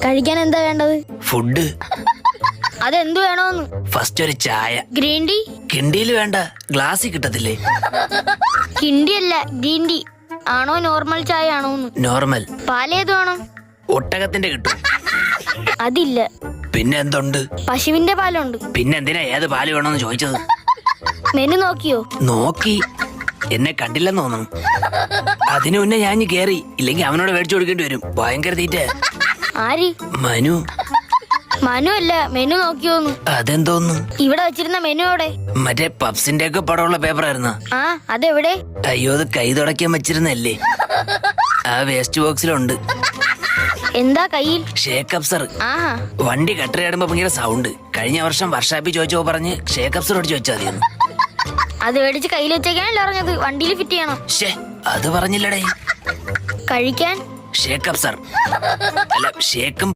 കഴിക്കാൻ എന്താ വേണ്ടത്? ഫുഡ്. അതെന്ത് വേണോന്ന്? ഫസ്റ്റ് ഒരു ചായ. Green tea? കിണ്ടിയിൽ വേണ്ട, ഗ്ലാസ്സിൽ കിട്ടത്തില്ലേ? കിണ്ടി അല്ല, ഗ്രീൻ ടീ ആണോ നോർമൽ ചായ ആണോന്ന്? നോർമൽ. പാലേത് വേണം? ഒട്ടകത്തിന്റെ കിട്ടും. അതില്ല. പിന്നെ എന്തുണ്ട്? പശുവിന്റെ പാലുണ്ട്. പിന്നെ എന്തിനാ ഏത് പാല് വേണമെന്ന് ചോദിച്ചത്? മെനു നോക്കിയോ? നോക്കി. എന്നെ കണ്ടില്ലെന്ന് തോന്നുന്നു. അതിനു മുന്നേ ഞാൻ കേറി, ഇല്ലെങ്കിൽ അവനോട് മേടിച്ചു കൊടുക്കേണ്ടി വരും. ഭയങ്കര തീറ്റ. ആര്? മനു. മനു അല്ല, മെനു നോക്കിയോന്ന്. അതെന്തോന്നു? ഇവിടെ വെച്ചിരുന്ന മെനു എവിടെ? മറ്റേ പപ്സിന്റെ ഒക്കെ പടമുള്ള പേപ്പർ ആയിരുന്ന. ആ, അതെവിടെ? അയ്യോ, അത് കൈ തുടയ്ക്കാൻ വെച്ചിരുന്നല്ലേ, ആ വേസ്റ്റ് ബോക്സിലുണ്ട്. എന്താ കയ്യിൽ? ഷേക്ക് അപ്സർ. ആഹാ. വണ്ടി കട്ടറിയാടുമ്പോ ഭയങ്കര സൗണ്ട്. കഴിഞ്ഞ വർഷം വർഷാപ്പിൽ ചോദിച്ചോ പറഞ്ഞ് ഷേക്ക് അപ്സർ അടിച്ചു വെച്ചാൽ മതിയെന്ന്. അത് മേടിച്ച് കയ്യിൽ വെച്ചേക്കാനല്ലേ പറഞ്ഞത്? വണ്ടിയിൽ ഫിറ്റ് ചെയ്യണം. അത് പറഞ്ഞില്ലടേ. കഴിക്കാൻ ഷേക്ക് അപ്സർ അല്ല, ഷേക്കും